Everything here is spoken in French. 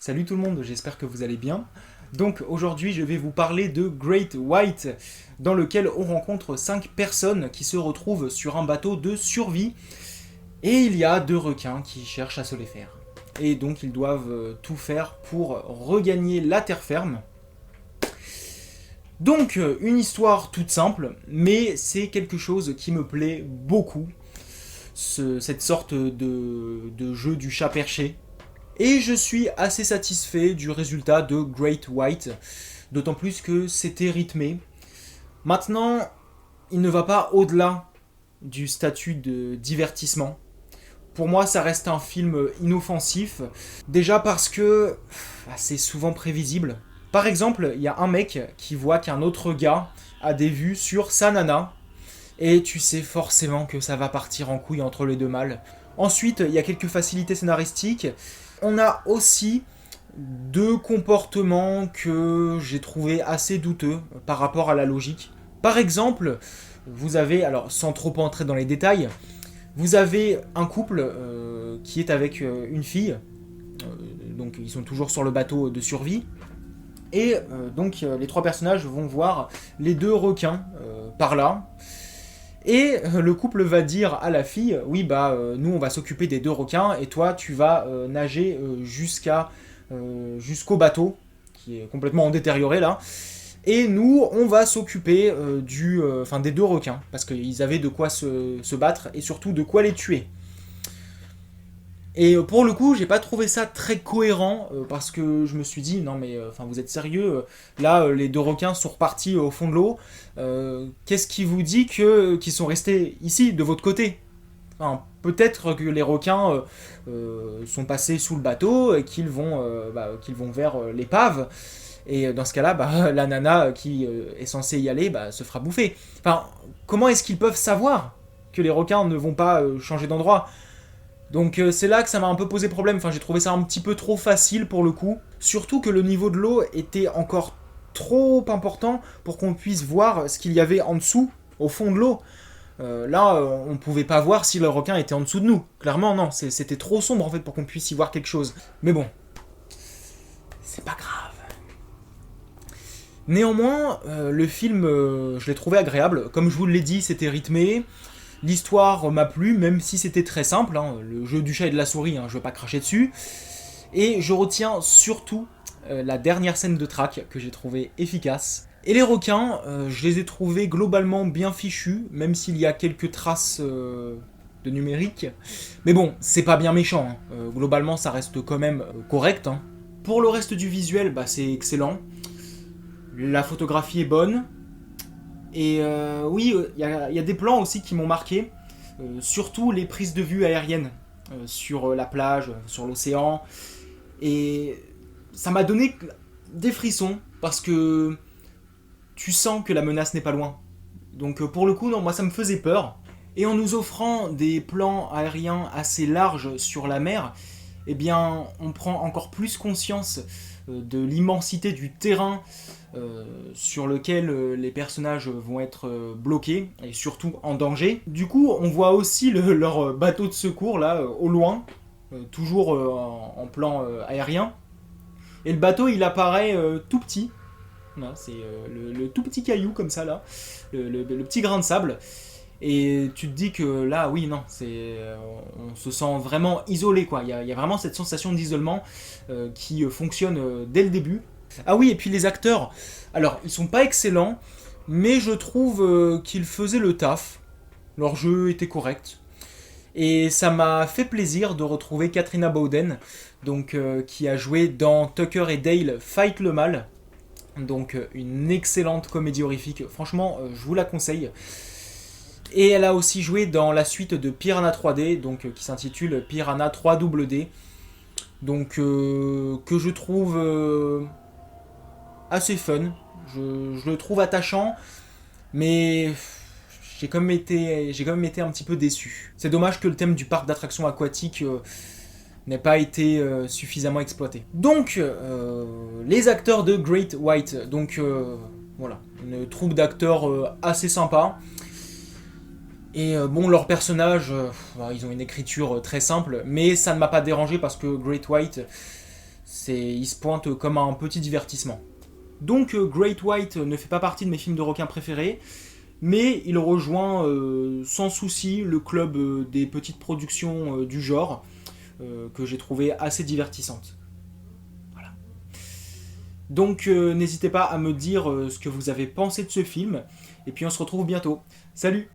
Salut tout le monde, j'espère que vous allez bien. Donc aujourd'hui je vais vous parler de Great White, dans lequel on rencontre 5 personnes qui se retrouvent sur un bateau de survie, et il y a 2 requins qui cherchent à se les faire. Et donc ils doivent tout faire pour regagner la terre ferme. Donc une histoire toute simple, mais c'est quelque chose qui me plaît beaucoup, cette sorte de jeu du chat perché. Et je suis assez satisfait du résultat de Great White, d'autant plus que c'était rythmé. Maintenant, il ne va pas au-delà du statut de divertissement. Pour moi, ça reste un film inoffensif, déjà parce que c'est souvent prévisible. Par exemple, il y a un mec qui voit qu'un autre gars a des vues sur sa nana, et tu sais forcément que ça va partir en couille entre les deux mâles. Ensuite, il y a quelques facilités scénaristiques. On a aussi 2 comportements que j'ai trouvé assez douteux par rapport à la logique. Par exemple, vous avez, alors sans trop entrer dans les détails, vous avez un couple qui est avec une fille, donc ils sont toujours sur le bateau de survie, et donc les 3 personnages vont voir les 2 requins par là. Et le couple va dire à la fille, oui bah nous on va s'occuper des 2 requins et toi tu vas nager jusqu'au bateau qui est complètement détérioré là. Et nous on va s'occuper des 2 requins parce qu'ils avaient de quoi se battre et surtout de quoi les tuer. Et pour le coup, j'ai pas trouvé ça très cohérent parce que je me suis dit non mais vous êtes sérieux là les 2 requins sont repartis au fond de l'eau. Qu'est-ce qui vous dit qu'ils sont restés ici de votre côté? Enfin, peut-être que les requins sont passés sous le bateau et qu'ils vont vers l'épave. Et dans ce cas-là, la nana qui est censée y aller se fera bouffer. Enfin, comment est-ce qu'ils peuvent savoir que les requins ne vont pas changer d'endroit? Donc c'est là que ça m'a un peu posé problème, j'ai trouvé ça un petit peu trop facile pour le coup. Surtout que le niveau de l'eau était encore trop important pour qu'on puisse voir ce qu'il y avait en dessous, au fond de l'eau. On pouvait pas voir si le requin était en dessous de nous. Clairement non, c'était trop sombre en fait pour qu'on puisse y voir quelque chose. Mais bon, c'est pas grave. Néanmoins, le film, je l'ai trouvé agréable. Comme je vous l'ai dit, c'était rythmé. L'histoire m'a plu, même si c'était très simple, le jeu du chat et de la souris, je veux pas cracher dessus. Et je retiens surtout la dernière scène de track que j'ai trouvé efficace. Et les requins, je les ai trouvés globalement bien fichus, même s'il y a quelques traces de numérique. Mais bon, c'est pas bien méchant, globalement ça reste quand même correct. Pour le reste du visuel, c'est excellent. La photographie est bonne. Et oui, il y a des plans aussi qui m'ont marqué, surtout les prises de vue aériennes sur la plage, sur l'océan. Et ça m'a donné des frissons parce que tu sens que la menace n'est pas loin. Donc pour le coup, non, moi ça me faisait peur. Et en nous offrant des plans aériens assez larges sur la mer, eh bien, on prend encore plus conscience de l'immensité du terrain sur lequel les personnages vont être bloqués et surtout en danger. Du coup, on voit aussi leur bateau de secours là au loin, toujours en plan aérien. Et le bateau, il apparaît tout petit. Voilà, c'est le tout petit caillou comme ça là, le petit grain de sable. Et tu te dis que là, oui, non, on se sent vraiment isolé, quoi. Il y a vraiment cette sensation d'isolement qui fonctionne dès le début. Ah oui, et puis les acteurs, alors ils sont pas excellents, mais je trouve qu'ils faisaient le taf. Leur jeu était correct. Et ça m'a fait plaisir de retrouver Katrina Bowden, donc, qui a joué dans Tucker et Dale Fight le Mal. Donc une excellente comédie horrifique, franchement je vous la conseille. Et elle a aussi joué dans la suite de Piranha 3D, donc qui s'intitule Piranha 3D, donc que je trouve assez fun. Je le trouve attachant, mais j'ai quand même été un petit peu déçu. C'est dommage que le thème du parc d'attractions aquatiques n'ait pas été suffisamment exploité. Donc, les acteurs de Great White, donc voilà, une troupe d'acteurs assez sympa. Et bon, leurs personnages, ils ont une écriture très simple, mais ça ne m'a pas dérangé parce que Great White, Il se pointe comme un petit divertissement. Donc Great White ne fait pas partie de mes films de requins préférés, mais il rejoint sans souci le club des petites productions du genre, que j'ai trouvé assez divertissantes. Voilà. Donc n'hésitez pas à me dire ce que vous avez pensé de ce film, et puis on se retrouve bientôt. Salut!